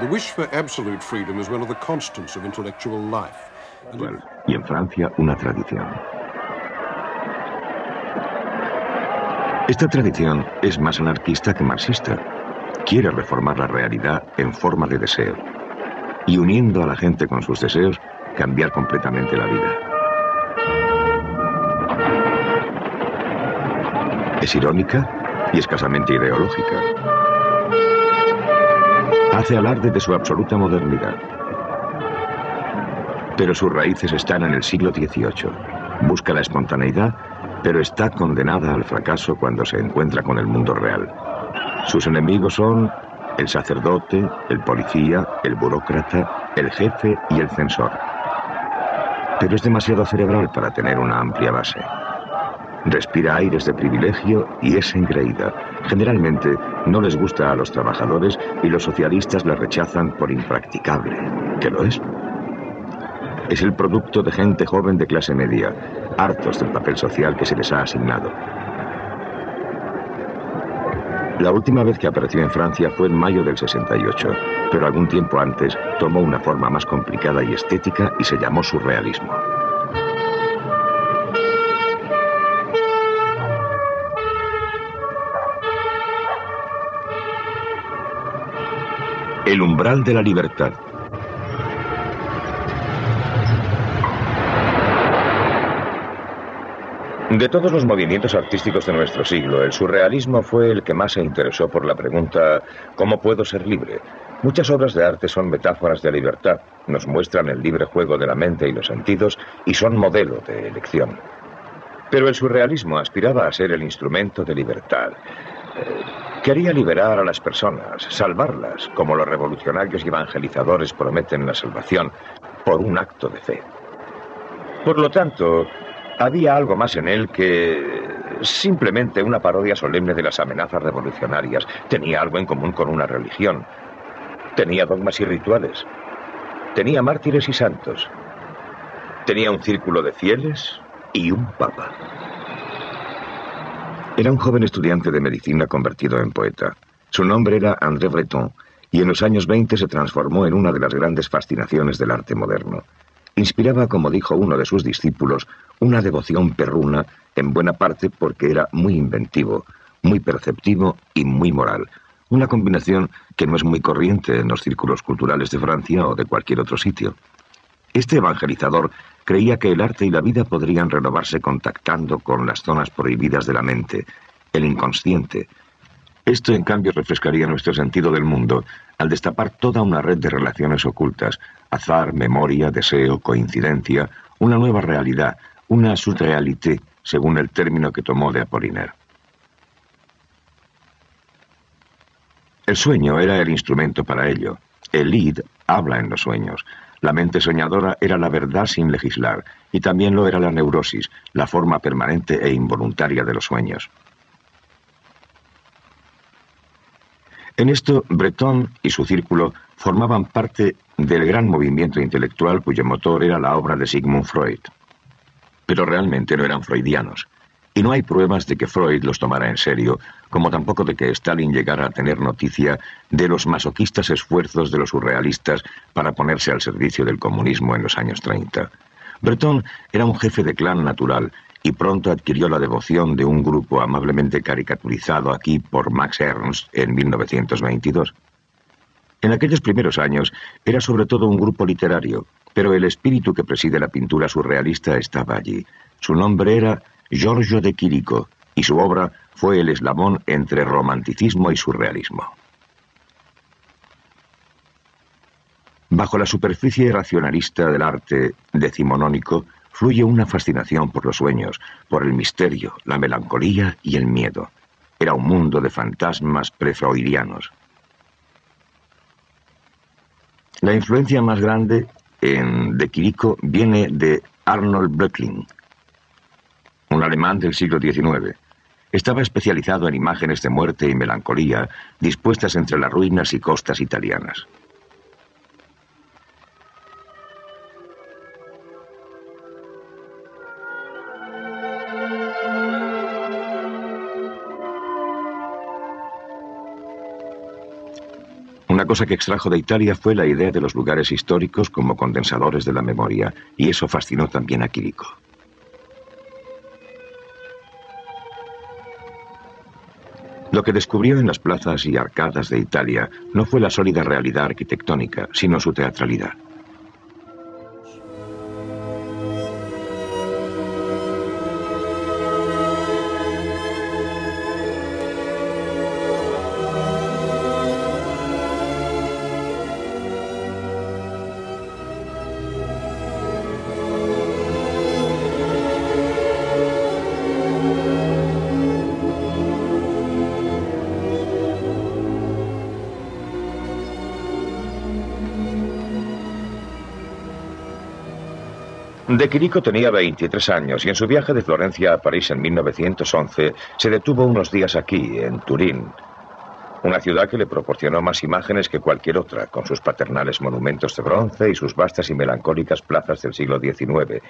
The wish for absolute freedom is one of the constants of intellectual life. Y en Francia, una tradición. Esta tradición es más anarquista que marxista. Quiere reformar la realidad en forma de deseo. Y uniendo a la gente con sus deseos, cambiar completamente la vida. Es irónica y escasamente ideológica. Hace alarde de su absoluta modernidad. Pero sus raíces están en el siglo XVIII. Busca la espontaneidad, pero está condenada al fracaso cuando se encuentra con el mundo real. Sus enemigos son el sacerdote, el policía, el burócrata, el jefe y el censor. Pero es demasiado cerebral para tener una amplia base. Respira aires de privilegio y es engreída. Generalmente no les gusta a los trabajadores y los socialistas la rechazan por impracticable, que lo es. Es el producto de gente joven de clase media, hartos del papel social que se les ha asignado. La última vez que apareció en Francia fue en mayo del 68, pero algún tiempo antes tomó una forma más complicada y estética y se llamó surrealismo. El umbral de la libertad. De todos los movimientos artísticos de nuestro siglo, el surrealismo fue el que más se interesó por la pregunta ¿cómo puedo ser libre? Muchas obras de arte son metáforas de libertad, nos muestran el libre juego de la mente y los sentidos y son modelo de elección. Pero el surrealismo aspiraba a ser el instrumento de libertad. Quería liberar a las personas, salvarlas, como los revolucionarios y evangelizadores prometen la salvación, por un acto de fe. Por lo tanto, había algo más en él que simplemente una parodia solemne de las amenazas revolucionarias. Tenía algo en común con una religión. Tenía dogmas y rituales. Tenía mártires y santos. Tenía un círculo de fieles y un papa. Era un joven estudiante de medicina convertido en poeta. Su nombre era André Breton, y en los años 20 se transformó en una de las grandes fascinaciones del arte moderno. Inspiraba, como dijo uno de sus discípulos, una devoción perruna, en buena parte porque era muy inventivo, muy perceptivo y muy moral. Una combinación que no es muy corriente en los círculos culturales de Francia o de cualquier otro sitio. Este evangelizador creía que el arte y la vida podrían renovarse contactando con las zonas prohibidas de la mente, el inconsciente. Esto, en cambio, refrescaría nuestro sentido del mundo al destapar toda una red de relaciones ocultas, azar, memoria, deseo, coincidencia, una nueva realidad, una surrealité, según el término que tomó de Apollinaire. El sueño era el instrumento para ello. El id habla en los sueños. La mente soñadora era la verdad sin legislar, y también lo era la neurosis, la forma permanente e involuntaria de los sueños. En esto, Breton y su círculo formaban parte del gran movimiento intelectual cuyo motor era la obra de Sigmund Freud. Pero realmente no eran freudianos, y no hay pruebas de que Freud los tomara en serio, como tampoco de que Stalin llegara a tener noticia de los masoquistas esfuerzos de los surrealistas para ponerse al servicio del comunismo en los años 30. Breton era un jefe de clan natural y pronto adquirió la devoción de un grupo amablemente caricaturizado aquí por Max Ernst en 1922. En aquellos primeros años era sobre todo un grupo literario, pero el espíritu que preside la pintura surrealista estaba allí. Su nombre era Giorgio de Chirico, y su obra fue el eslabón entre romanticismo y surrealismo. Bajo la superficie racionalista del arte decimonónico fluye una fascinación por los sueños, por el misterio, la melancolía y el miedo. Era un mundo de fantasmas prefreudianos. La influencia más grande en De Chirico viene de Arnold Böcklin, un alemán del siglo XIX. Estaba especializado en imágenes de muerte y melancolía dispuestas entre las ruinas y costas italianas. Una cosa que extrajo de Italia fue la idea de los lugares históricos como condensadores de la memoria, y eso fascinó también a Chirico. Lo que descubrió en las plazas y arcadas de Italia no fue la sólida realidad arquitectónica, sino su teatralidad. De Chirico tenía 23 años y en su viaje de Florencia a París en 1911 se detuvo unos días aquí, en Turín, una ciudad que le proporcionó más imágenes que cualquier otra, con sus paternales monumentos de bronce y sus vastas y melancólicas plazas del siglo XIX,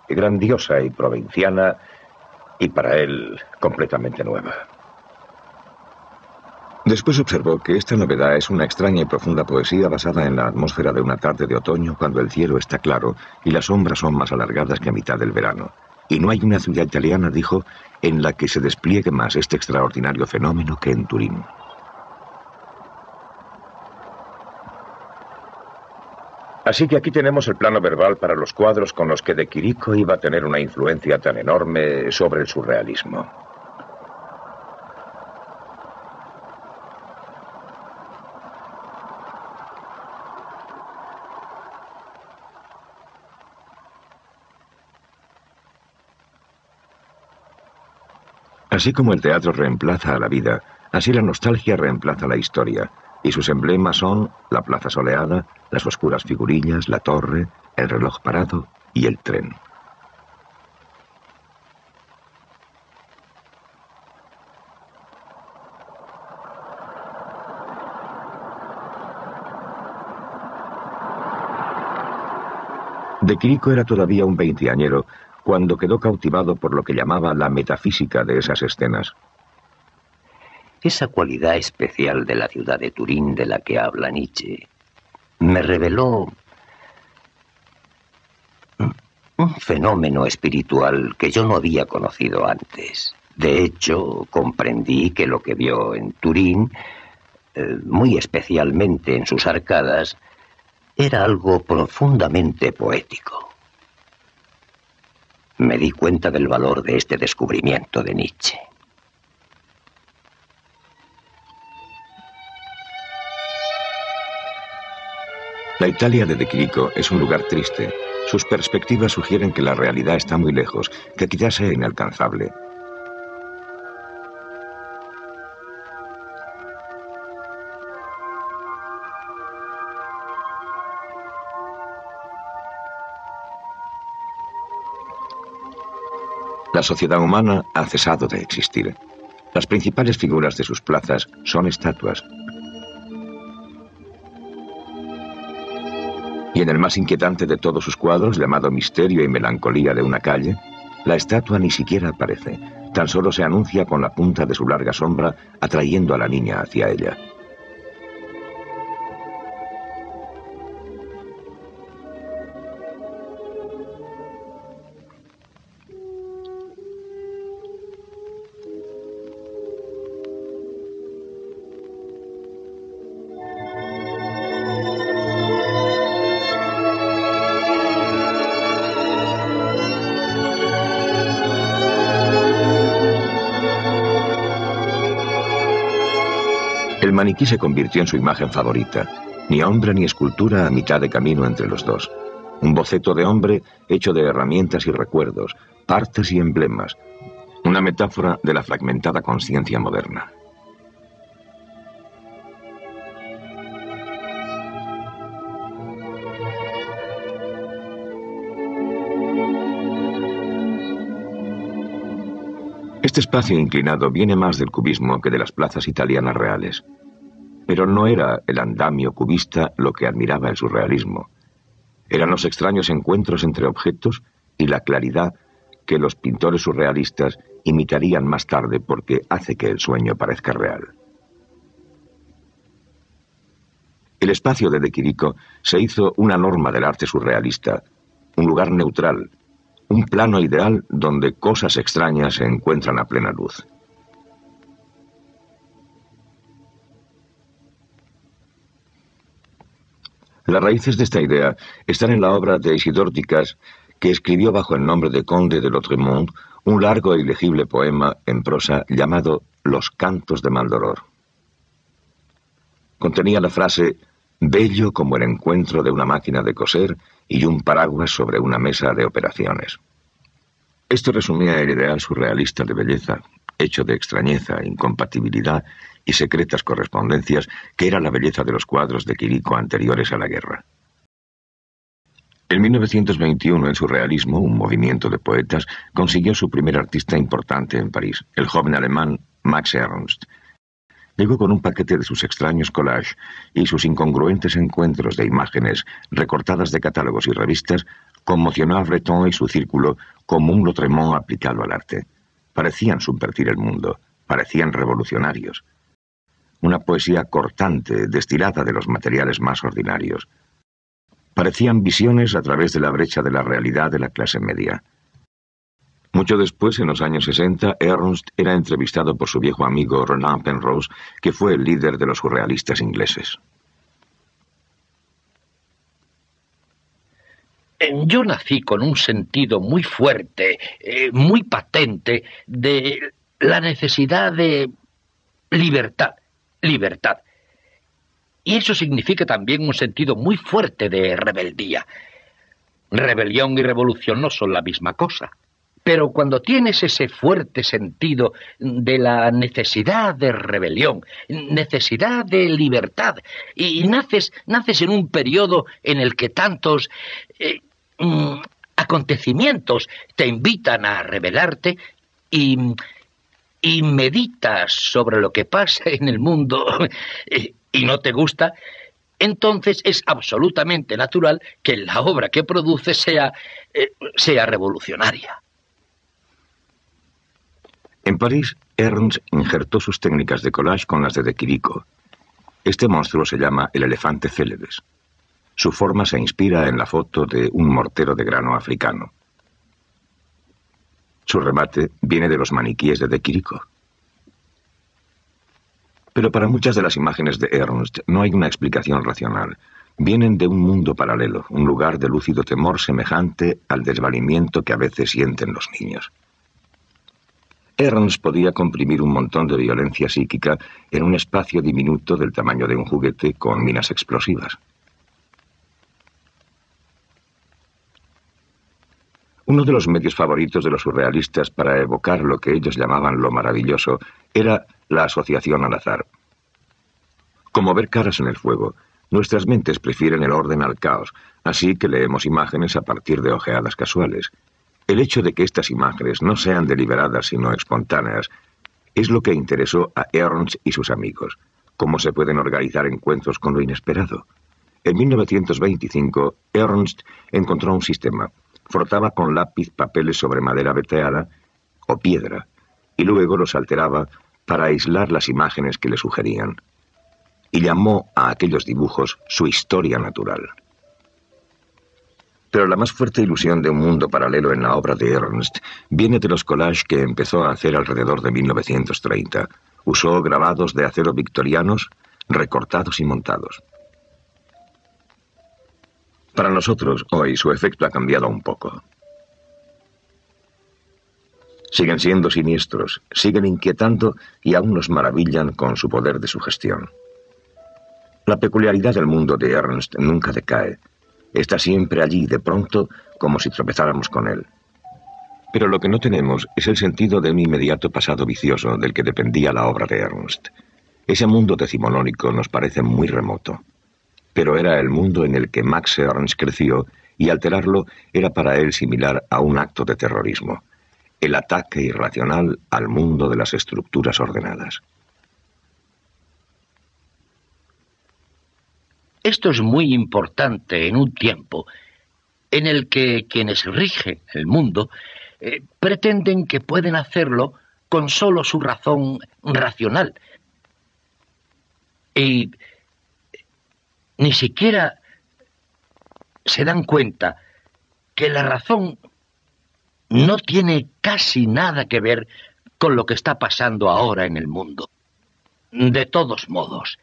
grandiosa y provinciana y para él completamente nueva. Después observó que esta novedad es una extraña y profunda poesía basada en la atmósfera de una tarde de otoño cuando el cielo está claro y las sombras son más alargadas que a mitad del verano. Y no hay una ciudad italiana, dijo, en la que se despliegue más este extraordinario fenómeno que en Turín. Así que aquí tenemos el plano verbal para los cuadros con los que De Chirico iba a tener una influencia tan enorme sobre el surrealismo. Así como el teatro reemplaza a la vida, así la nostalgia reemplaza la historia, y sus emblemas son la plaza soleada, las oscuras figurillas, la torre, el reloj parado y el tren. De Chirico era todavía un veinteañero cuando quedó cautivado por lo que llamaba la metafísica de esas escenas. Esa cualidad especial de la ciudad de Turín de la que habla Nietzsche me reveló un fenómeno espiritual que yo no había conocido antes. De hecho, comprendí que lo que vio en Turín, muy especialmente en sus arcadas, era algo profundamente poético. Me di cuenta del valor de este descubrimiento de Nietzsche. La Italia de Chirico es un lugar triste. Sus perspectivas sugieren que la realidad está muy lejos, que quizás sea inalcanzable. La sociedad humana ha cesado de existir. Las principales figuras de sus plazas son estatuas. Y en el más inquietante de todos sus cuadros, llamado Misterio y Melancolía de una calle, la estatua ni siquiera aparece. Tan solo se anuncia con la punta de su larga sombra, atrayendo a la niña hacia ella. El maniquí se convirtió en su imagen favorita. Ni hombre ni escultura a mitad de camino entre los dos. Un boceto de hombre hecho de herramientas y recuerdos, partes y emblemas. Una metáfora de la fragmentada conciencia moderna. Este espacio inclinado viene más del cubismo que de las plazas italianas reales. Pero no era el andamio cubista lo que admiraba el surrealismo. Eran los extraños encuentros entre objetos y la claridad que los pintores surrealistas imitarían más tarde porque hace que el sueño parezca real. El espacio de Quirico se hizo una norma del arte surrealista, un lugar neutral, un plano ideal donde cosas extrañas se encuentran a plena luz. Las raíces de esta idea están en la obra de Isidore Ducas, que escribió bajo el nombre de Conde de Lautréamont un largo y legible poema en prosa llamado Los Cantos de Maldoror. Contenía la frase «bello como el encuentro de una máquina de coser y un paraguas sobre una mesa de operaciones». Esto resumía el ideal surrealista de belleza, hecho de extrañeza, incompatibilidad y secretas correspondencias, que era la belleza de los cuadros de Quirico anteriores a la guerra. En 1921, el surrealismo, un movimiento de poetas, consiguió su primer artista importante en París, el joven alemán Max Ernst. Llegó con un paquete de sus extraños collages y sus incongruentes encuentros de imágenes recortadas de catálogos y revistas conmocionó a Breton y su círculo como un Lautréamont aplicado al arte. Parecían subvertir el mundo, parecían revolucionarios. Una poesía cortante, destilada de los materiales más ordinarios. Parecían visiones a través de la brecha de la realidad de la clase media. Mucho después, en los años 60, Ernst era entrevistado por su viejo amigo Roland Penrose, que fue el líder de los surrealistas ingleses. Yo nací con un sentido muy fuerte, muy patente, de la necesidad de libertad. Y eso significa también un sentido muy fuerte de rebeldía. Rebelión y revolución no son la misma cosa. Pero cuando tienes ese fuerte sentido de la necesidad de rebelión, necesidad de libertad, y naces en un periodo en el que tantos acontecimientos te invitan a rebelarte y meditas sobre lo que pasa en el mundo y no te gusta, entonces es absolutamente natural que la obra que produces sea revolucionaria. En París, Ernst injertó sus técnicas de collage con las de Quirico. Este monstruo se llama el elefante Célebes. Su forma se inspira en la foto de un mortero de grano africano. Su remate viene de los maniquíes de Quirico. Pero para muchas de las imágenes de Ernst no hay una explicación racional. Vienen de un mundo paralelo, un lugar de lúcido temor semejante al desvalimiento que a veces sienten los niños. Ernst podía comprimir un montón de violencia psíquica en un espacio diminuto del tamaño de un juguete con minas explosivas. Uno de los medios favoritos de los surrealistas para evocar lo que ellos llamaban lo maravilloso era la asociación al azar. Como ver caras en el fuego, nuestras mentes prefieren el orden al caos, así que leemos imágenes a partir de ojeadas casuales. El hecho de que estas imágenes no sean deliberadas sino espontáneas es lo que interesó a Ernst y sus amigos. Cómo se pueden organizar encuentros con lo inesperado. En 1925, Ernst encontró un sistema. Frotaba con lápiz papeles sobre madera veteada o piedra y luego los alteraba para aislar las imágenes que le sugerían. Y llamó a aquellos dibujos su historia natural. Pero la más fuerte ilusión de un mundo paralelo en la obra de Ernst viene de los collages que empezó a hacer alrededor de 1930. Usó grabados de acero victorianos, recortados y montados. Para nosotros, hoy, su efecto ha cambiado un poco. Siguen siendo siniestros, siguen inquietando y aún nos maravillan con su poder de sugestión. La peculiaridad del mundo de Ernst nunca decae. Está siempre allí, de pronto, como si tropezáramos con él. Pero lo que no tenemos es el sentido de un inmediato pasado vicioso del que dependía la obra de Ernst. Ese mundo decimonónico nos parece muy remoto. Pero era el mundo en el que Max Ernst creció y alterarlo era para él similar a un acto de terrorismo. El ataque irracional al mundo de las estructuras ordenadas. Esto es muy importante en un tiempo en el que quienes rigen el mundo pretenden que pueden hacerlo con solo su razón racional. Y ni siquiera se dan cuenta que la razón no tiene casi nada que ver con lo que está pasando ahora en el mundo. De todos modos,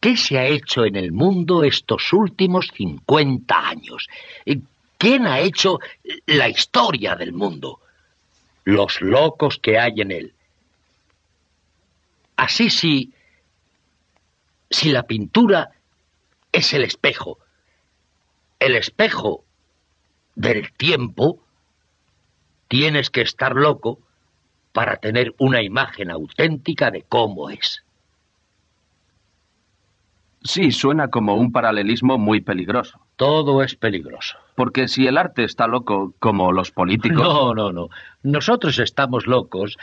¿qué se ha hecho en el mundo estos últimos 50 años? ¿Quién ha hecho la historia del mundo? Los locos que hay en él. Así si la pintura es el espejo del tiempo, tienes que estar loco para tener una imagen auténtica de cómo es. Sí, suena como un paralelismo muy peligroso. Todo es peligroso. Porque si el arte está loco como los políticos... No. Nosotros estamos locos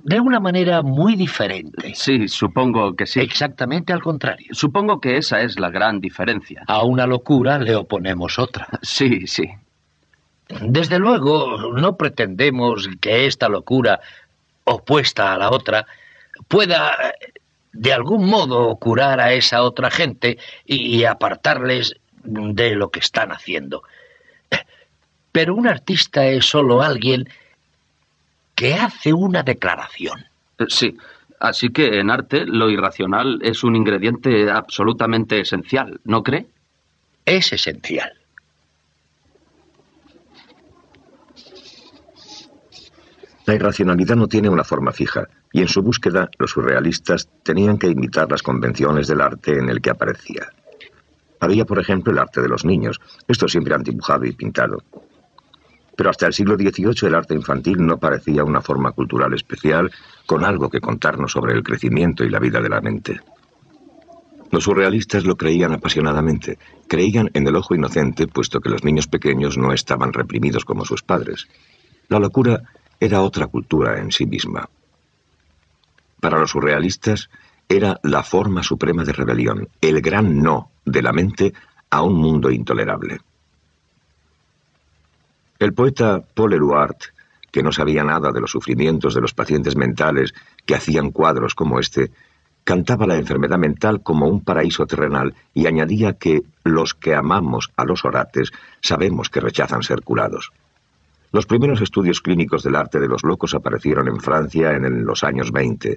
de una manera muy diferente. Sí, supongo que sí. Exactamente al contrario. Supongo que esa es la gran diferencia. A una locura le oponemos otra. Sí. Desde luego, no pretendemos que esta locura opuesta a la otra pueda de algún modo curar a esa otra gente y apartarles de lo que están haciendo. Pero un artista es solo alguien que hace una declaración. Sí, así que en arte lo irracional es un ingrediente absolutamente esencial, ¿no cree? Es esencial. La irracionalidad no tiene una forma fija, y en su búsqueda los surrealistas tenían que imitar las convenciones del arte en el que aparecía. Había, por ejemplo, el arte de los niños. Estos siempre han dibujado y pintado. Pero hasta el siglo XVIII el arte infantil no parecía una forma cultural especial con algo que contarnos sobre el crecimiento y la vida de la mente. Los surrealistas lo creían apasionadamente. Creían en el ojo inocente, puesto que los niños pequeños no estaban reprimidos como sus padres. La locura era otra cultura en sí misma. Para los surrealistas era la forma suprema de rebelión, el gran no de la mente a un mundo intolerable. El poeta Paul Éluard, que no sabía nada de los sufrimientos de los pacientes mentales que hacían cuadros como este, cantaba la enfermedad mental como un paraíso terrenal y añadía que los que amamos a los orates sabemos que rechazan ser curados. Los primeros estudios clínicos del arte de los locos aparecieron en Francia en los años 20.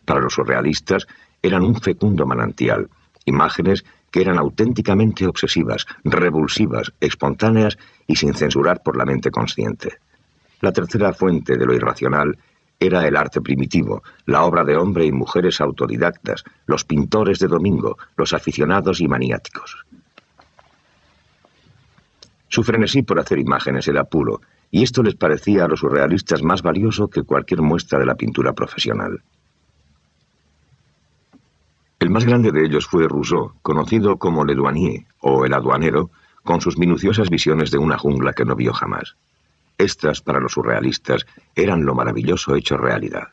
Para los surrealistas eran un fecundo manantial, imágenes que eran auténticamente obsesivas, revulsivas, espontáneas y sin censurar por la mente consciente. La tercera fuente de lo irracional era el arte primitivo, la obra de hombres y mujeres autodidactas, los pintores de domingo, los aficionados y maniáticos. Su frenesí por hacer imágenes era puro, y esto les parecía a los surrealistas más valioso que cualquier muestra de la pintura profesional. El más grande de ellos fue Rousseau, conocido como Le Douanier, o el aduanero, con sus minuciosas visiones de una jungla que no vio jamás. Estas, para los surrealistas, eran lo maravilloso hecho realidad.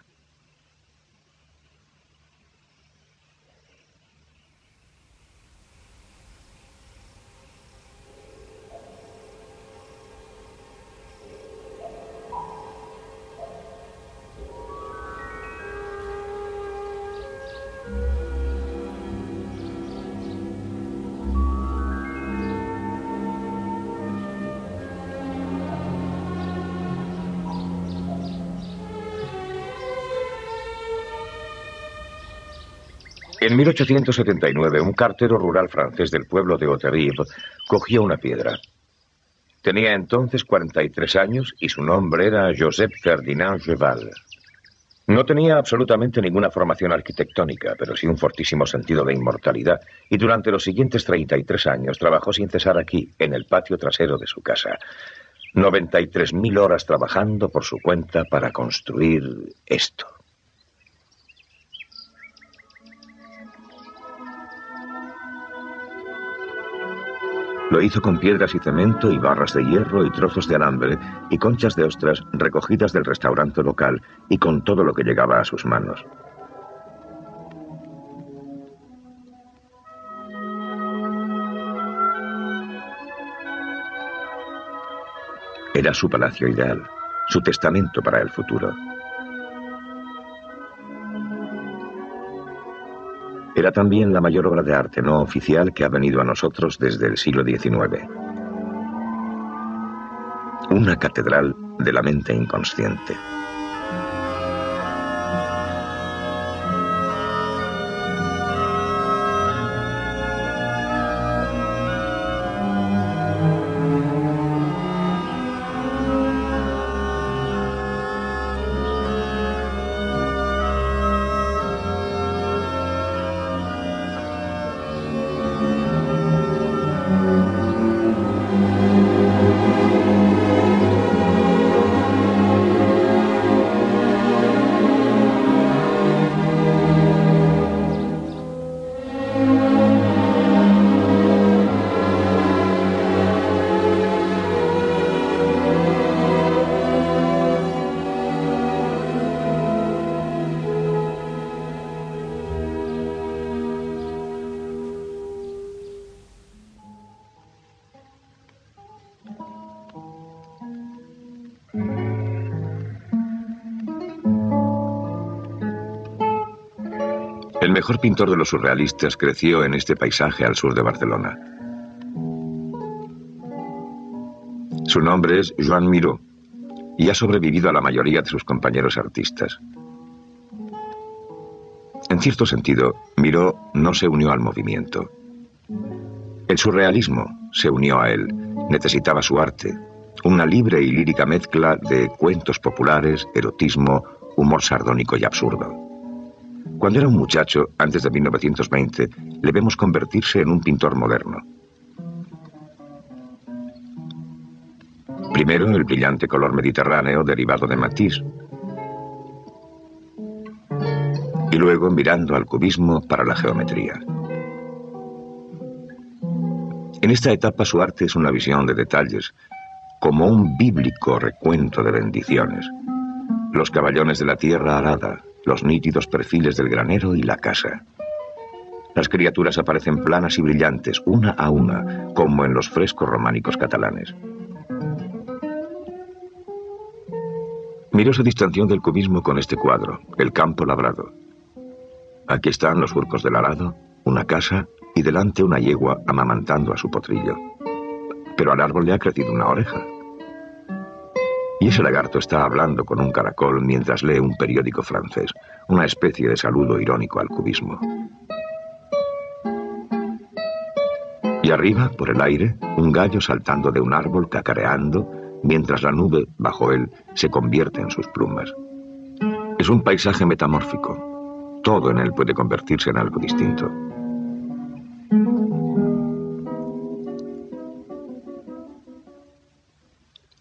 En 1879, un cartero rural francés del pueblo de Hauterive cogió una piedra. Tenía entonces 43 años y su nombre era Joseph Ferdinand Geval. No tenía absolutamente ninguna formación arquitectónica, pero sí un fortísimo sentido de inmortalidad, y durante los siguientes 33 años trabajó sin cesar aquí, en el patio trasero de su casa. 93.000 horas trabajando por su cuenta para construir esto. Lo hizo con piedras y cemento y barras de hierro y trozos de alambre y conchas de ostras recogidas del restaurante local y con todo lo que llegaba a sus manos. Era su palacio ideal, su testamento para el futuro. Era también la mayor obra de arte no oficial que ha venido a nosotros desde el siglo XIX. Una catedral de la mente inconsciente. El mejor pintor de los surrealistas creció en este paisaje al sur de Barcelona. Su nombre es Joan Miró y ha sobrevivido a la mayoría de sus compañeros artistas. En cierto sentido, Miró no se unió al movimiento. El surrealismo se unió a él. Necesitaba su arte, una libre y lírica mezcla de cuentos populares, erotismo, humor sardónico y absurdo. Cuando era un muchacho, antes de 1920, le vemos convertirse en un pintor moderno. Primero, el brillante color mediterráneo derivado de Matisse. Y luego mirando al cubismo para la geometría. En esta etapa su arte es una visión de detalles, como un bíblico recuento de bendiciones. Los caballones de la tierra arada, los nítidos perfiles del granero y la casa. Las criaturas aparecen planas y brillantes, una a una, como en los frescos románicos catalanes. Miró su distanción del cubismo con este cuadro, El campo labrado. Aquí están los surcos del arado, una casa y delante una yegua amamantando a su potrillo. Pero al árbol le ha crecido una oreja. Y ese lagarto está hablando con un caracol mientras lee un periódico francés, una especie de saludo irónico al cubismo. Y arriba, por el aire, un gallo saltando de un árbol cacareando, mientras la nube, bajo él, se convierte en sus plumas. Es un paisaje metamórfico. Todo en él puede convertirse en algo distinto.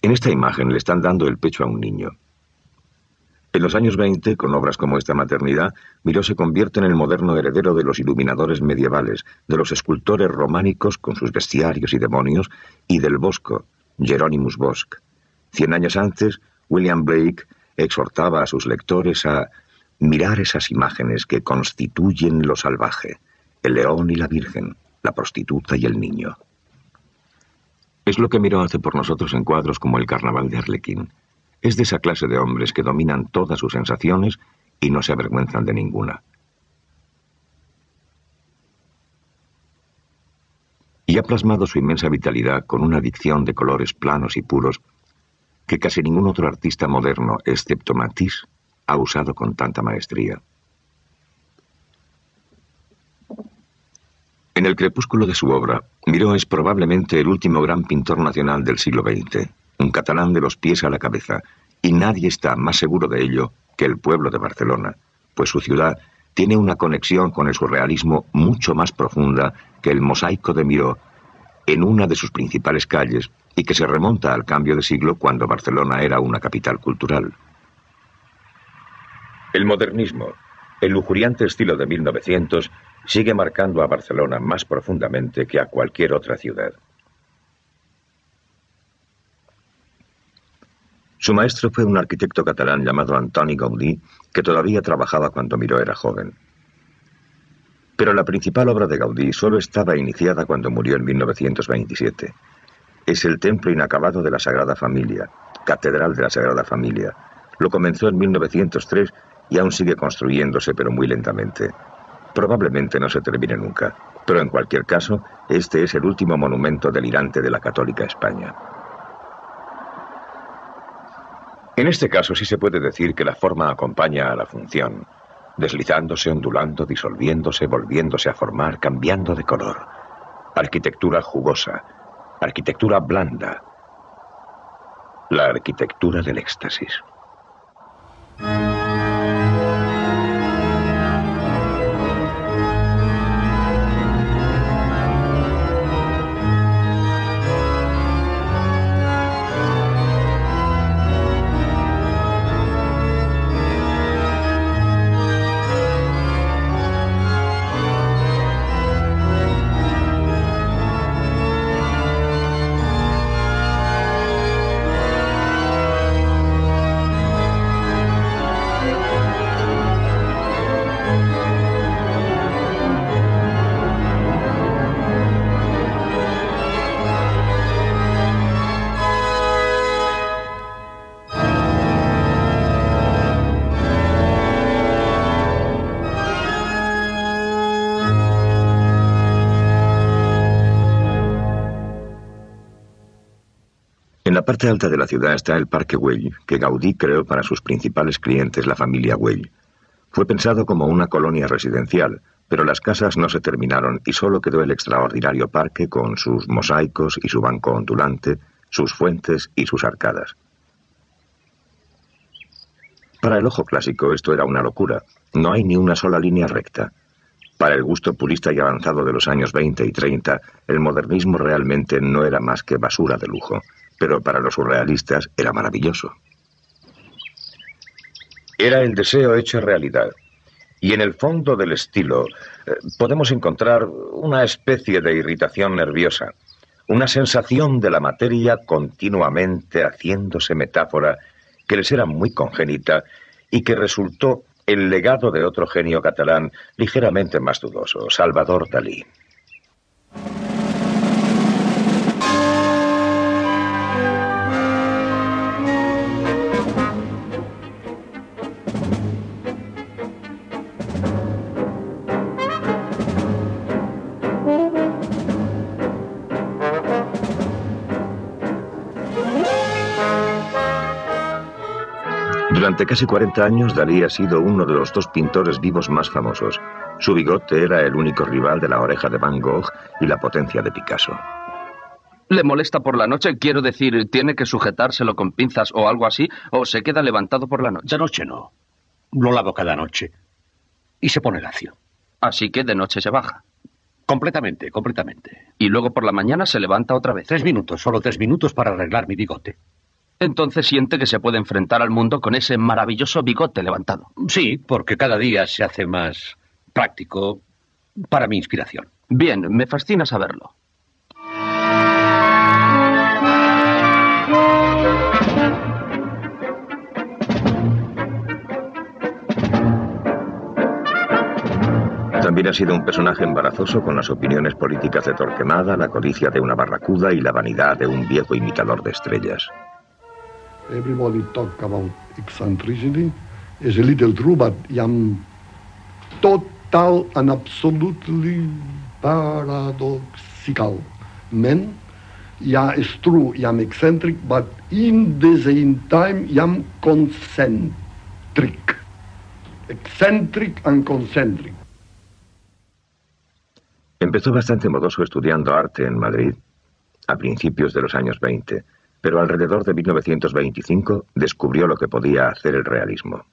En esta imagen le están dando el pecho a un niño. En los años 20, con obras como esta Maternidad, Miró se convierte en el moderno heredero de los iluminadores medievales, de los escultores románicos con sus bestiarios y demonios, y del Bosco, Jeronimus Bosch. 100 años antes, William Blake exhortaba a sus lectores a mirar esas imágenes que constituyen lo salvaje, el león y la virgen, la prostituta y el niño. Es lo que Miró hace por nosotros en cuadros como El carnaval de Arlequín. Es de esa clase de hombres que dominan todas sus sensaciones y no se avergüenzan de ninguna. Y ha plasmado su inmensa vitalidad con una dicción de colores planos y puros que casi ningún otro artista moderno, excepto Matisse, ha usado con tanta maestría. En el crepúsculo de su obra, Miró es probablemente el último gran pintor nacional del siglo XX, un catalán de los pies a la cabeza, y nadie está más seguro de ello que el pueblo de Barcelona, pues su ciudad tiene una conexión con el surrealismo mucho más profunda que el mosaico de Miró en una de sus principales calles y que se remonta al cambio de siglo cuando Barcelona era una capital cultural. El modernismo, el lujuriante estilo de 1900, sigue marcando a Barcelona más profundamente que a cualquier otra ciudad. Su maestro fue un arquitecto catalán llamado Antoni Gaudí, que todavía trabajaba cuando Miró era joven. Pero la principal obra de Gaudí solo estaba iniciada cuando murió en 1927. Es el templo inacabado de la Sagrada Familia, Catedral de la Sagrada Familia. Lo comenzó en 1903 y aún sigue construyéndose, pero muy lentamente. Probablemente no se termine nunca, pero en cualquier caso, este es el último monumento delirante de la católica España. En este caso sí se puede decir que la forma acompaña a la función, deslizándose, ondulando, disolviéndose, volviéndose a formar, cambiando de color. Arquitectura jugosa, arquitectura blanda, la arquitectura del éxtasis. En la parte alta de la ciudad está el Parque Güell, que Gaudí creó para sus principales clientes, la familia Güell. Fue pensado como una colonia residencial, pero las casas no se terminaron y solo quedó el extraordinario parque con sus mosaicos y su banco ondulante, sus fuentes y sus arcadas. Para el ojo clásico esto era una locura. No hay ni una sola línea recta. Para el gusto purista y avanzado de los años 20 y 30, el modernismo realmente no era más que basura de lujo, pero para los surrealistas era maravilloso. Era el deseo hecho realidad. Y en el fondo del estilo podemos encontrar una especie de irritación nerviosa, una sensación de la materia continuamente haciéndose metáfora que les era muy congénita y que resultó el legado de otro genio catalán ligeramente más dudoso, Salvador Dalí. Durante casi 40 años, Dalí ha sido uno de los dos pintores vivos más famosos. Su bigote era el único rival de la oreja de Van Gogh y la potencia de Picasso. ¿Le molesta por la noche? Quiero decir, ¿tiene que sujetárselo con pinzas o algo así? ¿O se queda levantado por la noche? De noche no. Lo lavo cada noche. Y se pone lacio. Así que de noche se baja. Completamente, completamente. Y luego por la mañana se levanta otra vez. 3 minutos, solo 3 minutos para arreglar mi bigote. Entonces siente que se puede enfrentar al mundo con ese maravilloso bigote levantado. Sí, porque cada día se hace más práctico para mi inspiración. Bien, me fascina saberlo. También ha sido un personaje embarazoso con las opiniones políticas de Torquemada, la codicia de una barracuda y la vanidad de un viejo imitador de estrellas. Everybody talk about eccentricity. Is a little true, but I'm total and absolutely paradoxical man. Yeah, it's true, I'm eccentric, but in the same time, I'm concentric. Eccentric and concentric. Empezó bastante modoso estudiando arte en Madrid a principios de los años 20, pero alrededor de 1925 descubrió lo que podía hacer el realismo.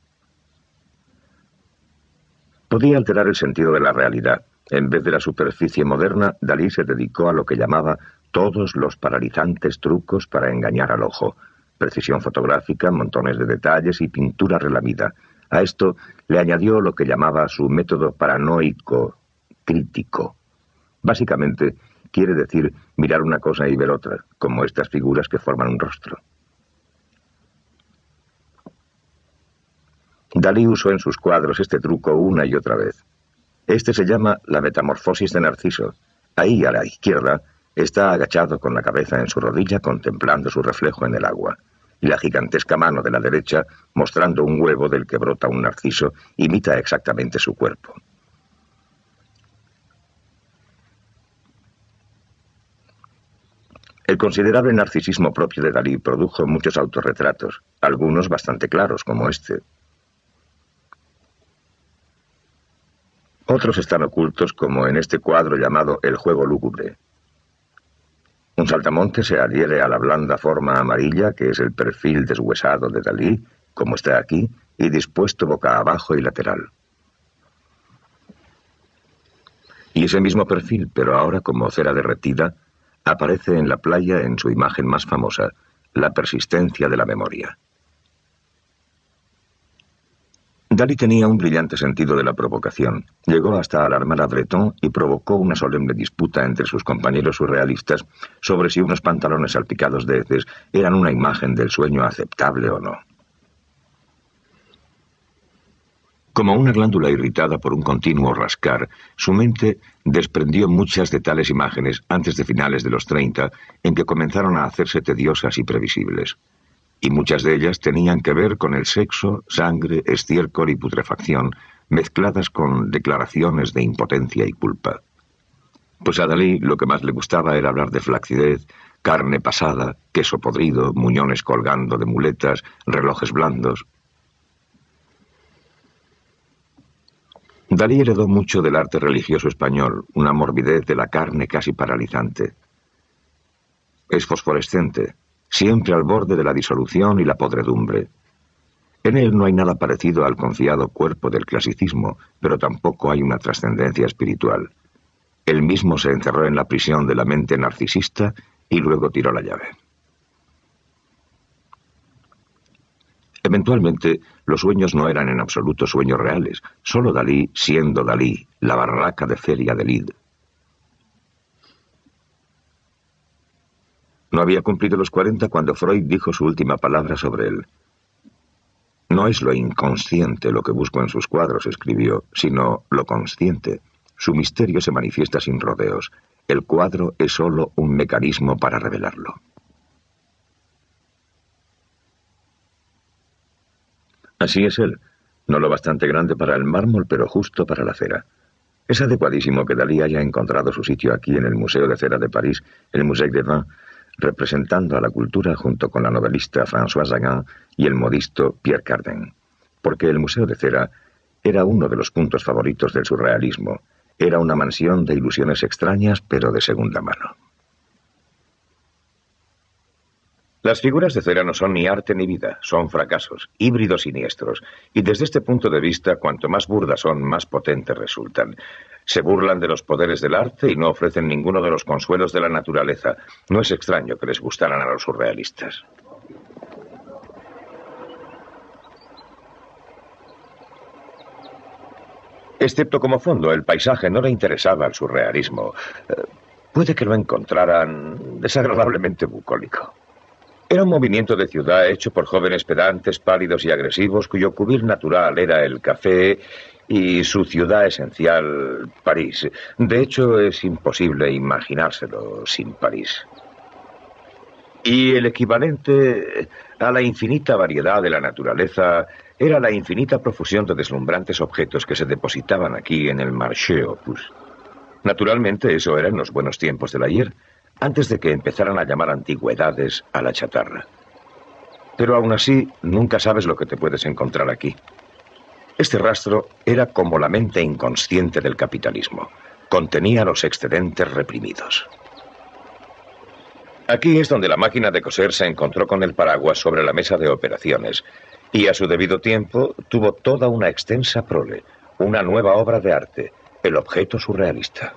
Podía alterar el sentido de la realidad. En vez de la superficie moderna, Dalí se dedicó a lo que llamaba todos los paralizantes trucos para engañar al ojo. Precisión fotográfica, montones de detalles y pintura relamida. A esto le añadió lo que llamaba su método paranoico crítico. Básicamente, quiere decir mirar una cosa y ver otra, como estas figuras que forman un rostro. Dalí usó en sus cuadros este truco una y otra vez. Este se llama la metamorfosis de Narciso. Ahí, a la izquierda, está agachado con la cabeza en su rodilla contemplando su reflejo en el agua. Y la gigantesca mano de la derecha, mostrando un huevo del que brota un narciso, imita exactamente su cuerpo. El considerable narcisismo propio de Dalí produjo muchos autorretratos, algunos bastante claros, como este. Otros están ocultos, como en este cuadro llamado El juego lúgubre. Un saltamontes se adhiere a la blanda forma amarilla, que es el perfil deshuesado de Dalí, como está aquí, y dispuesto boca abajo y lateral. Y ese mismo perfil, pero ahora como cera derretida, aparece en la playa en su imagen más famosa, la persistencia de la memoria. Dalí tenía un brillante sentido de la provocación. Llegó hasta alarmar a Breton y provocó una solemne disputa entre sus compañeros surrealistas sobre si unos pantalones salpicados de heces eran una imagen del sueño aceptable o no. Como una glándula irritada por un continuo rascar, su mente desprendió muchas de tales imágenes antes de finales de los 30, en que comenzaron a hacerse tediosas y previsibles. Y muchas de ellas tenían que ver con el sexo, sangre, estiércol y putrefacción, mezcladas con declaraciones de impotencia y culpa. Pues a Dalí lo que más le gustaba era hablar de flacidez, carne pasada, queso podrido, muñones colgando de muletas, relojes blandos. Dalí heredó mucho del arte religioso español, una morbidez de la carne casi paralizante. Es fosforescente, siempre al borde de la disolución y la podredumbre. En él no hay nada parecido al confiado cuerpo del clasicismo, pero tampoco hay una trascendencia espiritual. Él mismo se encerró en la prisión de la mente narcisista y luego tiró la llave. Eventualmente, los sueños no eran en absoluto sueños reales, solo Dalí siendo Dalí, la barraca de feria de Lid. No había cumplido los 40 cuando Freud dijo su última palabra sobre él. No es lo inconsciente lo que busco en sus cuadros, escribió, sino lo consciente. Su misterio se manifiesta sin rodeos. El cuadro es solo un mecanismo para revelarlo. Así es él, no lo bastante grande para el mármol, pero justo para la cera. Es adecuadísimo que Dalí haya encontrado su sitio aquí en el Museo de Cera de París, el Musée des Vins, representando a la cultura junto con la novelista Françoise Sagan y el modisto Pierre Cardin, porque el Museo de Cera era uno de los puntos favoritos del surrealismo. Era una mansión de ilusiones extrañas, pero de segunda mano. Las figuras de cera no son ni arte ni vida, son fracasos, híbridos siniestros, y desde este punto de vista, cuanto más burdas son, más potentes resultan. Se burlan de los poderes del arte y no ofrecen ninguno de los consuelos de la naturaleza. No es extraño que les gustaran a los surrealistas. Excepto como fondo, el paisaje no le interesaba al surrealismo. Puede que lo encontraran desagradablemente bucólico. Era un movimiento de ciudad hecho por jóvenes pedantes, pálidos y agresivos, cuyo cubrir natural era el café y su ciudad esencial, París. De hecho, es imposible imaginárselo sin París. Y el equivalente a la infinita variedad de la naturaleza era la infinita profusión de deslumbrantes objetos que se depositaban aquí en el Marché Opus. Naturalmente, eso era en los buenos tiempos del ayer, antes de que empezaran a llamar antigüedades a la chatarra. Pero aún así, nunca sabes lo que te puedes encontrar aquí. Este rastro era como la mente inconsciente del capitalismo. Contenía los excedentes reprimidos. Aquí es donde la máquina de coser se encontró con el paraguas sobre la mesa de operaciones, y a su debido tiempo tuvo toda una extensa prole, una nueva obra de arte, el objeto surrealista.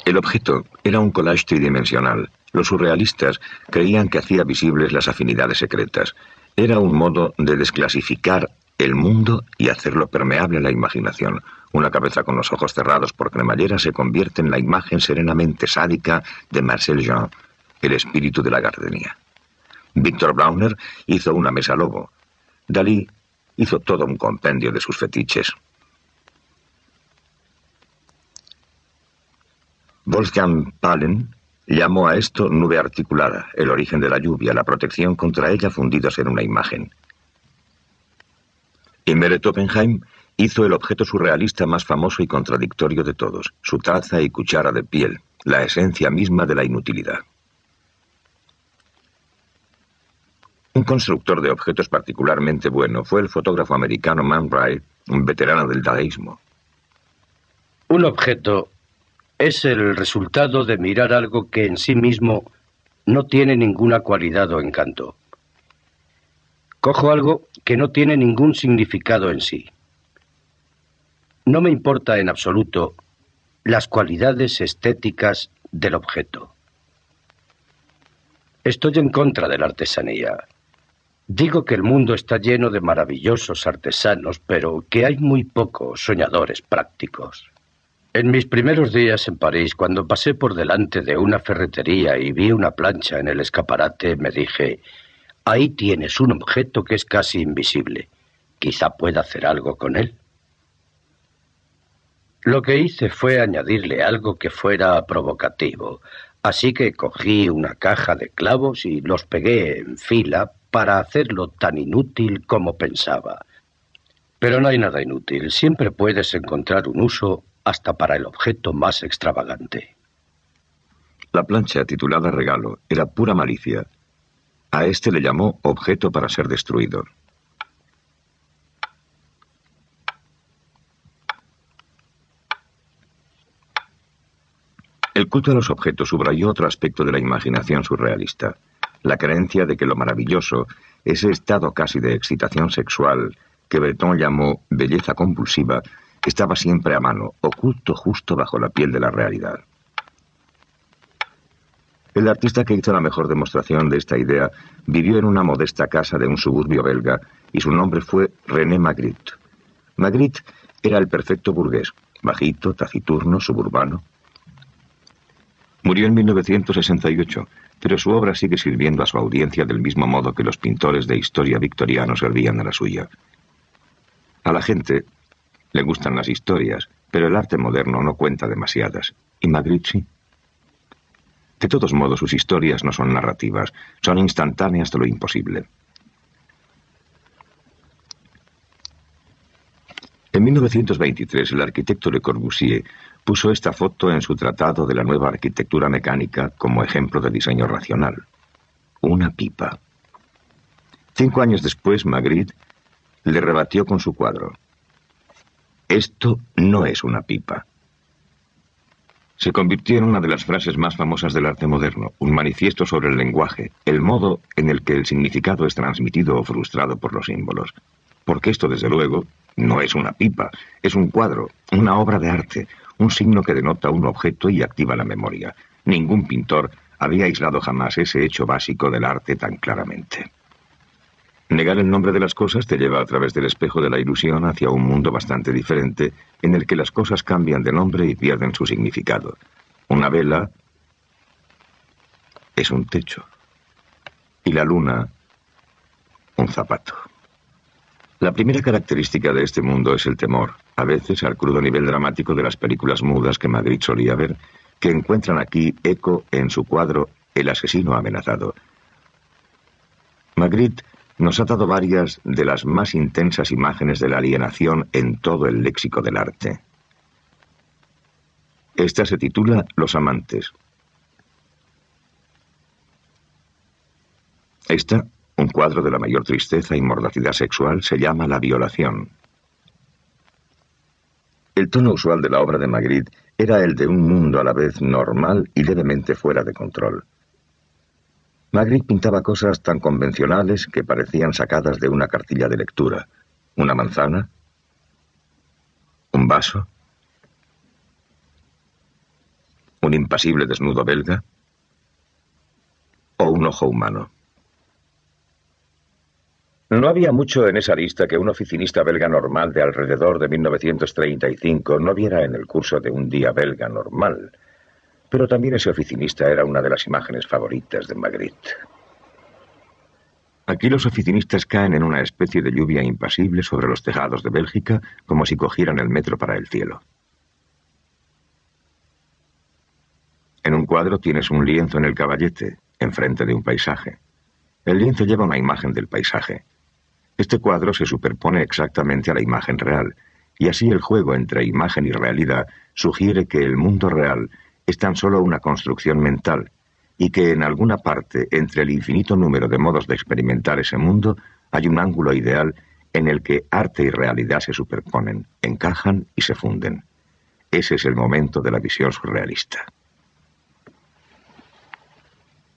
El objeto era un collage tridimensional. Los surrealistas creían que hacía visibles las afinidades secretas. Era un modo de desclasificar el mundo y hacerlo permeable a la imaginación. Una cabeza con los ojos cerrados por cremallera se convierte en la imagen serenamente sádica de Marcel Jean, el espíritu de la gardenia. Victor Blauner hizo una mesa lobo. Dalí hizo todo un compendio de sus fetiches. Wolfgang Pahlen llamó a esto nube articulada, el origen de la lluvia, la protección contra ella fundidos en una imagen. Y Meret Oppenheim hizo el objeto surrealista más famoso y contradictorio de todos, su taza y cuchara de piel, la esencia misma de la inutilidad. Un constructor de objetos particularmente bueno fue el fotógrafo americano Man Ray, un veterano del dadaísmo. Un objeto es el resultado de mirar algo que en sí mismo no tiene ninguna cualidad o encanto. Cojo algo que no tiene ningún significado en sí. No me importa en absoluto las cualidades estéticas del objeto. Estoy en contra de la artesanía. Digo que el mundo está lleno de maravillosos artesanos, pero que hay muy pocos soñadores prácticos. En mis primeros días en París, cuando pasé por delante de una ferretería y vi una plancha en el escaparate, me dije: ahí tienes un objeto que es casi invisible. Quizá pueda hacer algo con él. Lo que hice fue añadirle algo que fuera provocativo, así que cogí una caja de clavos y los pegué en fila para hacerlo tan inútil como pensaba. Pero no hay nada inútil, siempre puedes encontrar un uso hasta para el objeto más extravagante. La plancha, titulada Regalo, era pura malicia. A este le llamó objeto para ser destruido. El culto a los objetos subrayó otro aspecto de la imaginación surrealista, la creencia de que lo maravilloso, ese estado casi de excitación sexual que Breton llamó belleza compulsiva, estaba siempre a mano, oculto justo bajo la piel de la realidad. El artista que hizo la mejor demostración de esta idea vivió en una modesta casa de un suburbio belga y su nombre fue René Magritte. Magritte era el perfecto burgués, bajito, taciturno, suburbano. Murió en 1968, pero su obra sigue sirviendo a su audiencia del mismo modo que los pintores de historia victorianos servían a la suya. A la gente le gustan las historias, pero el arte moderno no cuenta demasiadas, y Magritte sí. De todos modos, sus historias no son narrativas, son instantáneas de lo imposible. En 1923, el arquitecto Le Corbusier puso esta foto en su tratado de la nueva arquitectura mecánica como ejemplo de diseño racional. Una pipa. 5 años después, Magritte le rebatió con su cuadro. Esto no es una pipa. Se convirtió en una de las frases más famosas del arte moderno, un manifiesto sobre el lenguaje, el modo en el que el significado es transmitido o frustrado por los símbolos. Porque esto, desde luego, no es una pipa, es un cuadro, una obra de arte, un signo que denota un objeto y activa la memoria. Ningún pintor había aislado jamás ese hecho básico del arte tan claramente. Negar el nombre de las cosas te lleva a través del espejo de la ilusión hacia un mundo bastante diferente, en el que las cosas cambian de nombre y pierden su significado. Una vela es un techo, y la luna, un zapato. La primera característica de este mundo es el temor, a veces al crudo nivel dramático de las películas mudas que Magritte solía ver, que encuentran aquí eco en su cuadro El asesino amenazado. Magritte nos ha dado varias de las más intensas imágenes de la alienación en todo el léxico del arte. Esta se titula Los amantes. Esta, un cuadro de la mayor tristeza y mordacidad sexual, se llama La violación. El tono usual de la obra de Magritte era el de un mundo a la vez normal y levemente fuera de control. Magritte pintaba cosas tan convencionales que parecían sacadas de una cartilla de lectura. Una manzana, un vaso, un impasible desnudo belga o un ojo humano. No había mucho en esa lista que un oficinista belga normal de alrededor de 1935 no viera en el curso de un día belga normal. Pero también ese oficinista era una de las imágenes favoritas de Magritte. Aquí los oficinistas caen en una especie de lluvia impasible sobre los tejados de Bélgica, como si cogieran el metro para el cielo. En un cuadro tienes un lienzo en el caballete, enfrente de un paisaje. El lienzo lleva una imagen del paisaje. Este cuadro se superpone exactamente a la imagen real, y así el juego entre imagen y realidad sugiere que el mundo real es tan solo una construcción mental y que en alguna parte entre el infinito número de modos de experimentar ese mundo hay un ángulo ideal en el que arte y realidad se superponen, encajan y se funden. Ese es el momento de la visión surrealista.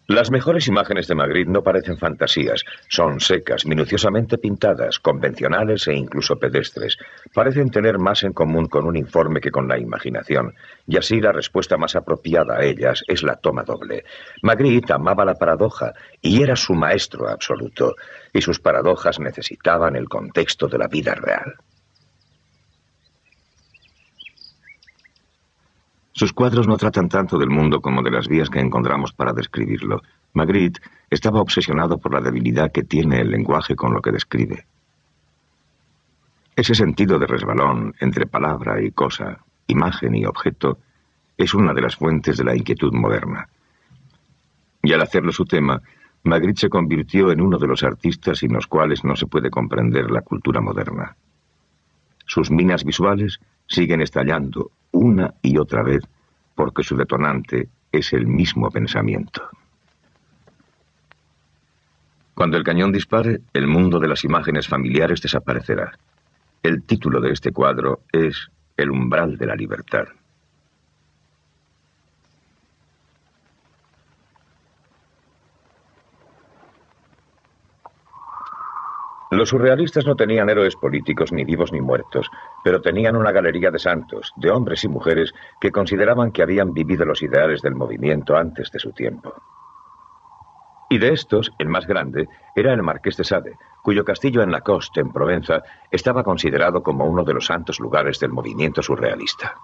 Las mejores imágenes de Magritte no parecen fantasías, son secas, minuciosamente pintadas, convencionales e incluso pedestres. Parecen tener más en común con un informe que con la imaginación, y así la respuesta más apropiada a ellas es la toma doble. Magritte amaba la paradoja y era su maestro absoluto, y sus paradojas necesitaban el contexto de la vida real. Sus cuadros no tratan tanto del mundo como de las vías que encontramos para describirlo. Magritte estaba obsesionado por la debilidad que tiene el lenguaje con lo que describe. Ese sentido de resbalón entre palabra y cosa, imagen y objeto, es una de las fuentes de la inquietud moderna. Y al hacerlo su tema, Magritte se convirtió en uno de los artistas sin los cuales no se puede comprender la cultura moderna. Sus minas visuales siguen estallando una y otra vez porque su detonante es el mismo pensamiento. Cuando el cañón dispare, el mundo de las imágenes familiares desaparecerá. El título de este cuadro es El umbral de la libertad. Los surrealistas no tenían héroes políticos ni vivos ni muertos, pero tenían una galería de santos, de hombres y mujeres que consideraban que habían vivido los ideales del movimiento antes de su tiempo. Y de estos, el más grande era el Marqués de Sade, cuyo castillo en Lacoste, en Provenza, estaba considerado como uno de los santos lugares del movimiento surrealista.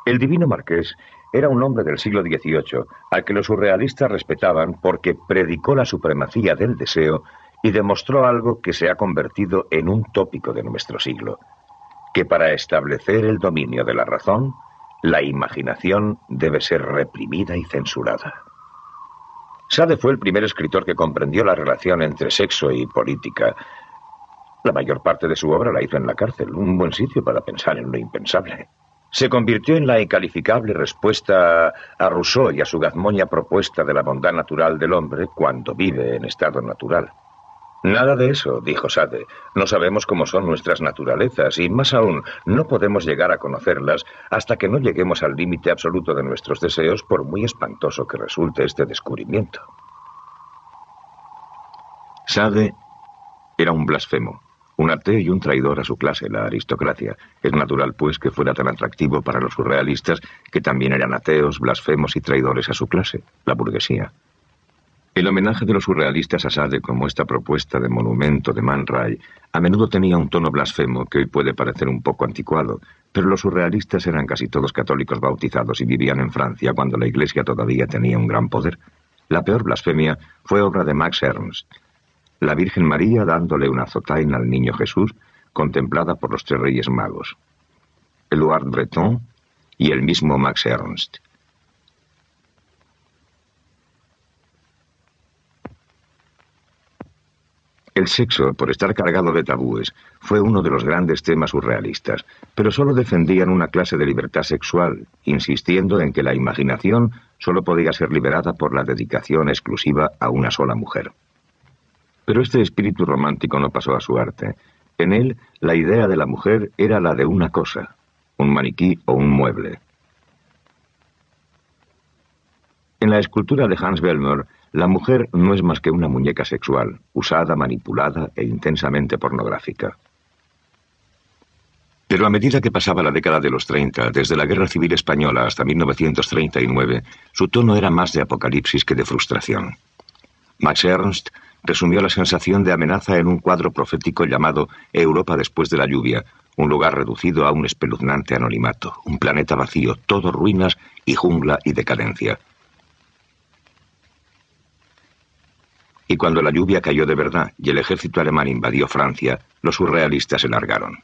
El divino Marqués era un hombre del siglo XVIII al que los surrealistas respetaban porque predicó la supremacía del deseo y demostró algo que se ha convertido en un tópico de nuestro siglo, que para establecer el dominio de la razón, la imaginación debe ser reprimida y censurada. Sade fue el primer escritor que comprendió la relación entre sexo y política. La mayor parte de su obra la hizo en la cárcel, un buen sitio para pensar en lo impensable. Se convirtió en la incalificable respuesta a Rousseau y a su gazmoña propuesta de la bondad natural del hombre cuando vive en estado natural. Nada de eso, dijo Sade. No sabemos cómo son nuestras naturalezas y, más aún, no podemos llegar a conocerlas hasta que no lleguemos al límite absoluto de nuestros deseos, por muy espantoso que resulte este descubrimiento. Sade era un blasfemo, un ateo y un traidor a su clase, la aristocracia. Es natural, pues, que fuera tan atractivo para los surrealistas, que también eran ateos, blasfemos y traidores a su clase, la burguesía. El homenaje de los surrealistas a Sade, como esta propuesta de monumento de Man Ray, a menudo tenía un tono blasfemo que hoy puede parecer un poco anticuado, pero los surrealistas eran casi todos católicos bautizados y vivían en Francia cuando la Iglesia todavía tenía un gran poder. La peor blasfemia fue obra de Max Ernst. La Virgen María dándole una azotaina al niño Jesús, contemplada por los 3 Reyes Magos. Éluard Breton y el mismo Max Ernst. El sexo, por estar cargado de tabúes, fue uno de los grandes temas surrealistas, pero solo defendían una clase de libertad sexual, insistiendo en que la imaginación solo podía ser liberada por la dedicación exclusiva a una sola mujer. Pero este espíritu romántico no pasó a su arte. En él, la idea de la mujer era la de una cosa, un maniquí o un mueble. En la escultura de Hans Bellmer, la mujer no es más que una muñeca sexual, usada, manipulada e intensamente pornográfica. Pero a medida que pasaba la década de los 30, desde la Guerra Civil Española hasta 1939, su tono era más de apocalipsis que de frustración. Max Ernst resumió la sensación de amenaza en un cuadro profético llamado Europa después de la lluvia, un lugar reducido a un espeluznante anonimato, un planeta vacío, todo ruinas y jungla y decadencia. Y cuando la lluvia cayó de verdad y el ejército alemán invadió Francia, los surrealistas se largaron.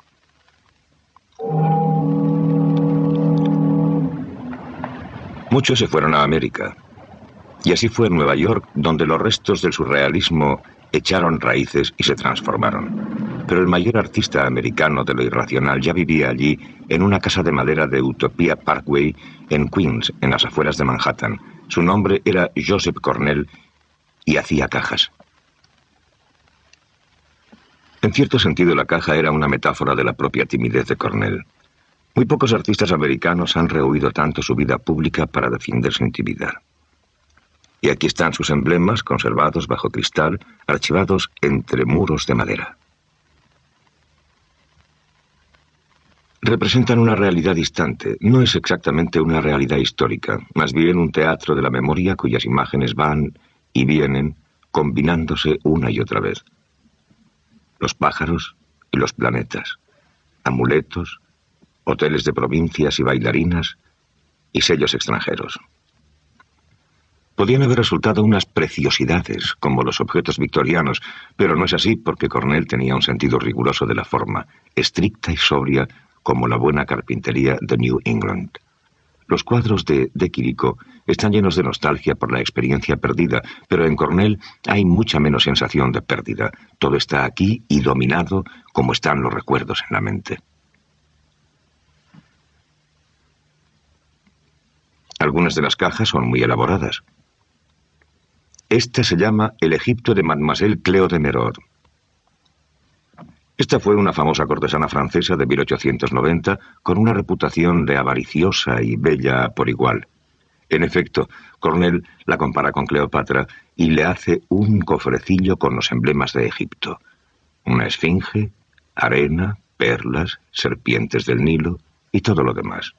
Muchos se fueron a América. Y así fue en Nueva York donde los restos del surrealismo echaron raíces y se transformaron. Pero el mayor artista americano de lo irracional ya vivía allí en una casa de madera de Utopia Parkway en Queens, en las afueras de Manhattan. Su nombre era Joseph Cornell y hacía cajas. En cierto sentido, la caja era una metáfora de la propia timidez de Cornell. Muy pocos artistas americanos han rehuido tanto su vida pública para defender su intimidad. Y aquí están sus emblemas, conservados bajo cristal, archivados entre muros de madera. Representan una realidad distante. No es exactamente una realidad histórica, más bien un teatro de la memoria cuyas imágenes van y vienen, combinándose una y otra vez. Los pájaros y los planetas, amuletos, hoteles de provincias y bailarinas y sellos extranjeros. Podían haber resultado unas preciosidades, como los objetos victorianos, pero no es así porque Cornell tenía un sentido riguroso de la forma, estricta y sobria, como la buena carpintería de New England. Los cuadros de Quirico están llenos de nostalgia por la experiencia perdida, pero en Cornell hay mucha menos sensación de pérdida. Todo está aquí y dominado como están los recuerdos en la mente. Algunas de las cajas son muy elaboradas. Esta se llama El Egipto de Mademoiselle Cléo de Merode. Esta fue una famosa cortesana francesa de 1890 con una reputación de avariciosa y bella por igual. En efecto, Cornell la compara con Cleopatra y le hace un cofrecillo con los emblemas de Egipto. Una esfinge, arena, perlas, serpientes del Nilo y todo lo demás.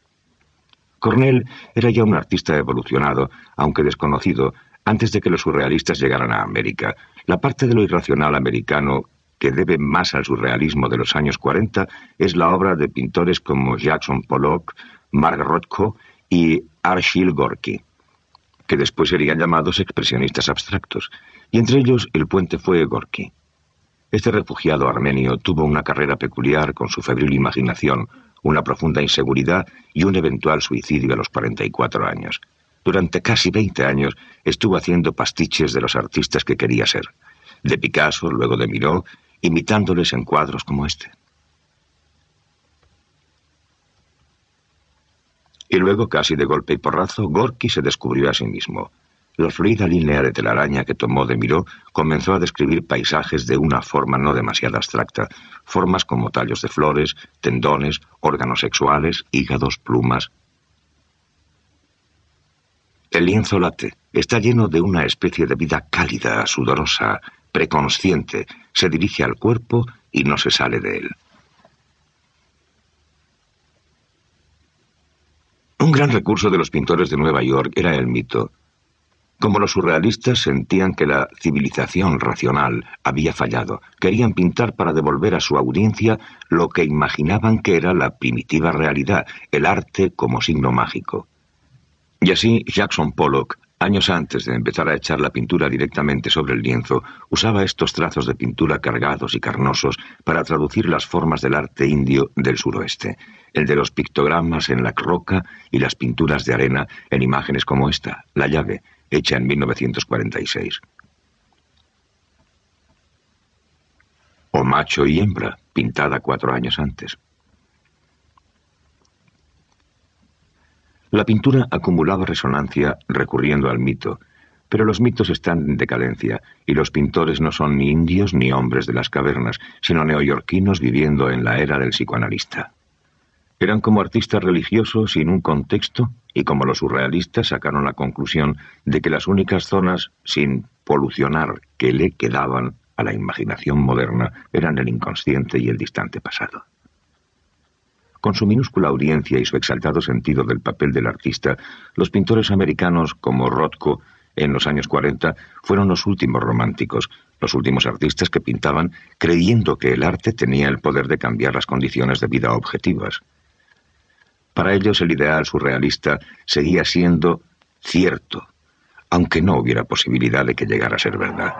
Cornell era ya un artista evolucionado, aunque desconocido, antes de que los surrealistas llegaran a América. La parte de lo irracional americano que debe más al surrealismo de los años 40 es la obra de pintores como Jackson Pollock, Mark Rothko y Arshile Gorky, que después serían llamados expresionistas abstractos, y entre ellos el puente fue Gorky. Este refugiado armenio tuvo una carrera peculiar con su febril imaginación, una profunda inseguridad y un eventual suicidio a los 44 años. Durante casi 20 años estuvo haciendo pastiches de los artistas que quería ser, de Picasso, luego de Miró, imitándoles en cuadros como este. Y luego, casi de golpe y porrazo, Gorky se descubrió a sí mismo. La fluida línea de telaraña que tomó de Miró comenzó a describir paisajes de una forma no demasiado abstracta, formas como tallos de flores, tendones, órganos sexuales, hígados, plumas. El lienzo late, está lleno de una especie de vida cálida, sudorosa, preconsciente, se dirige al cuerpo y no se sale de él. Un gran recurso de los pintores de Nueva York era el mito. Como los surrealistas sentían que la civilización racional había fallado, querían pintar para devolver a su audiencia lo que imaginaban que era la primitiva realidad, el arte como signo mágico. Y así Jackson Pollock, años antes de empezar a echar la pintura directamente sobre el lienzo, usaba estos trazos de pintura cargados y carnosos para traducir las formas del arte indio del suroeste, el de los pictogramas en la roca y las pinturas de arena en imágenes como esta, La llave, hecha en 1946. O Macho y hembra, pintada 4 años antes. La pintura acumulaba resonancia recurriendo al mito, pero los mitos están en decadencia y los pintores no son ni indios ni hombres de las cavernas, sino neoyorquinos viviendo en la era del psicoanalista. Eran como artistas religiosos sin un contexto y como los surrealistas sacaron la conclusión de que las únicas zonas sin polucionar que le quedaban a la imaginación moderna eran el inconsciente y el distante pasado. Con su minúscula audiencia y su exaltado sentido del papel del artista, los pintores americanos como Rothko en los años 40 fueron los últimos románticos, los últimos artistas que pintaban creyendo que el arte tenía el poder de cambiar las condiciones de vida objetivas. Para ellos el ideal surrealista seguía siendo cierto, aunque no hubiera posibilidad de que llegara a ser verdad.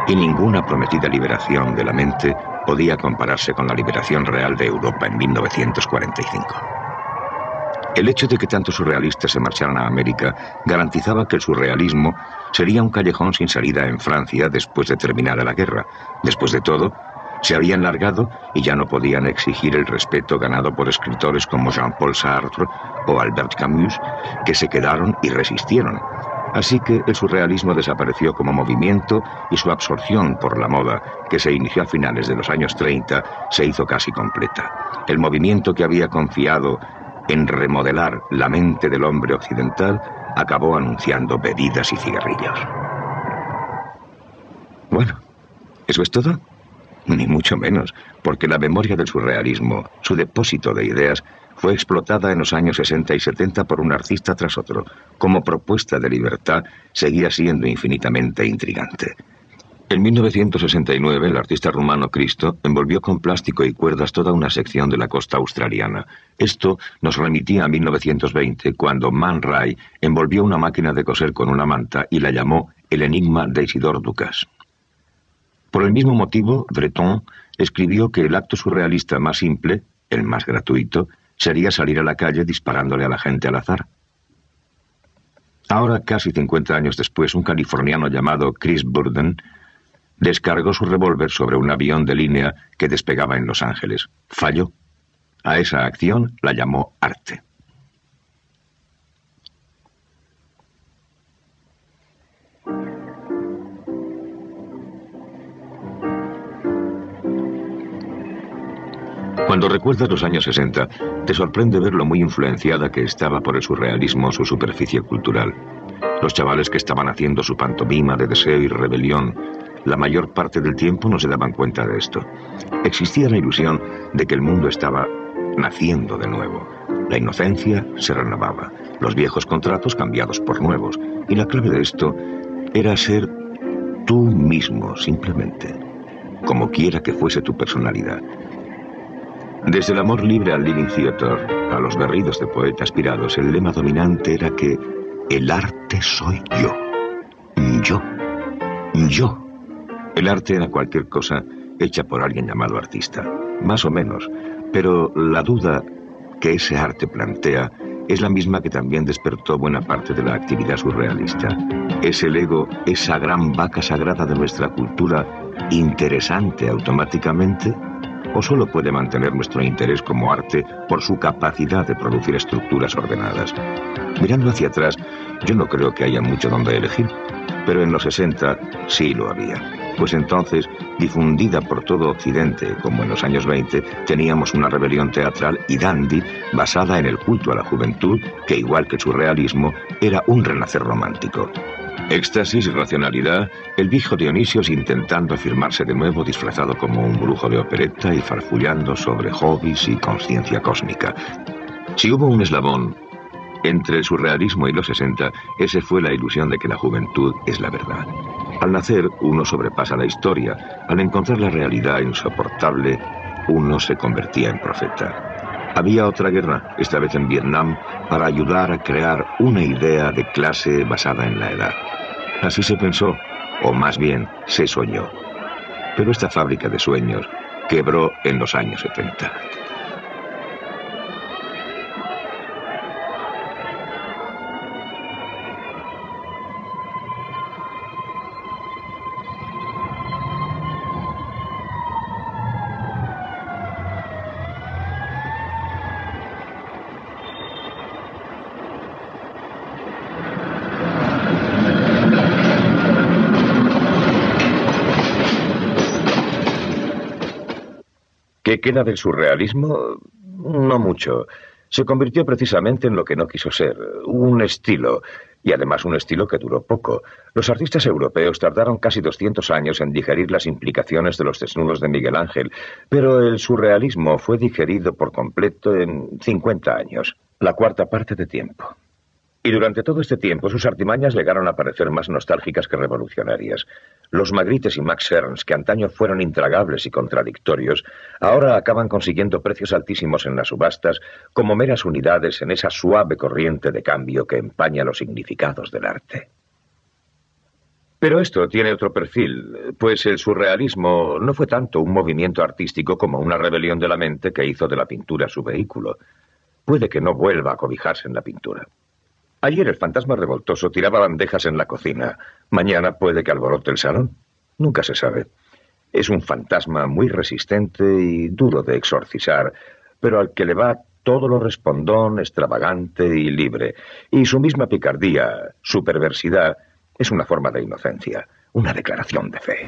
Y ninguna prometida liberación de la mente podía compararse con la liberación real de Europa en 1945. El hecho de que tantos surrealistas se marcharan a América garantizaba que el surrealismo sería un callejón sin salida en Francia después de terminada la guerra. Después de todo, Se habían largado y ya no podían exigir el respeto ganado por escritores como Jean-Paul Sartre o Albert Camus, que se quedaron y resistieron. Así que el surrealismo desapareció como movimiento y su absorción por la moda, que se inició a finales de los años 30, se hizo casi completa. El movimiento que había confiado en remodelar la mente del hombre occidental acabó anunciando bebidas y cigarrillos. Bueno, ¿eso es todo? Ni mucho menos, porque la memoria del surrealismo, su depósito de ideas, fue explotada en los años 60 y 70 por un artista tras otro. Como propuesta de libertad, seguía siendo infinitamente intrigante. En 1969, el artista rumano Christo envolvió con plástico y cuerdas toda una sección de la costa australiana. Esto nos remitía a 1920, cuando Man Ray envolvió una máquina de coser con una manta y la llamó El enigma de Isidore Ducas. Por el mismo motivo, Breton escribió que el acto surrealista más simple, el más gratuito, sería salir a la calle disparándole a la gente al azar. Ahora, casi 50 años después, un californiano llamado Chris Burden descargó su revólver sobre un avión de línea que despegaba en Los Ángeles. Falló. A esa acción la llamó arte. Cuando recuerdas los años 60, te sorprende ver lo muy influenciada que estaba por el surrealismo su superficie cultural. Los chavales que estaban haciendo su pantomima de deseo y rebelión, la mayor parte del tiempo no se daban cuenta de esto. Existía la ilusión de que el mundo estaba naciendo de nuevo. La inocencia se renovaba, los viejos contratos cambiados por nuevos, y la clave de esto era ser tú mismo, simplemente, como quiera que fuese tu personalidad. Desde el amor libre al Living Theatre, a los berridos de poetas aspirados, el lema dominante era que el arte soy yo. Yo. El arte era cualquier cosa hecha por alguien llamado artista, más o menos, pero la duda que ese arte plantea es la misma que también despertó buena parte de la actividad surrealista. ¿Es el ego, esa gran vaca sagrada de nuestra cultura, interesante automáticamente? ¿O solo puede mantener nuestro interés como arte por su capacidad de producir estructuras ordenadas? Mirando hacia atrás, yo no creo que haya mucho donde elegir, pero en los 60 sí lo había. Pues entonces, difundida por todo Occidente, como en los años 20, teníamos una rebelión teatral y dandy basada en el culto a la juventud, que igual que el surrealismo, era un renacer romántico. Éxtasis y racionalidad, el viejo Dionisios intentando afirmarse de nuevo disfrazado como un brujo de opereta y farfullando sobre hobbies y conciencia cósmica. Si hubo un eslabón entre el surrealismo y los 60, ese fue la ilusión de que la juventud es la verdad. Al nacer, uno sobrepasa la historia. Al encontrar la realidad insoportable, uno se convertía en profeta. Había otra guerra, esta vez en Vietnam, para ayudar a crear una idea de clase basada en la edad. Así se pensó, o más bien, se soñó. Pero esta fábrica de sueños quebró en los años 70. ¿Qué queda del surrealismo? No mucho. Se convirtió precisamente en lo que no quiso ser, un estilo, y además un estilo que duró poco. Los artistas europeos tardaron casi 200 años en digerir las implicaciones de los desnudos de Miguel Ángel, pero el surrealismo fue digerido por completo en 50 años, la cuarta parte de tiempo. Y durante todo este tiempo sus artimañas llegaron a parecer más nostálgicas que revolucionarias. Los Magrittes y Max Ernst, que antaño fueron intragables y contradictorios, ahora acaban consiguiendo precios altísimos en las subastas como meras unidades en esa suave corriente de cambio que empaña los significados del arte. Pero esto tiene otro perfil, pues el surrealismo no fue tanto un movimiento artístico como una rebelión de la mente que hizo de la pintura su vehículo. Puede que no vuelva a cobijarse en la pintura. Ayer el fantasma revoltoso tiraba bandejas en la cocina. Mañana puede que alborote el salón. Nunca se sabe. Es un fantasma muy resistente y duro de exorcizar, pero al que le va todo lo respondón, extravagante y libre. Y su misma picardía, su perversidad, es una forma de inocencia, una declaración de fe.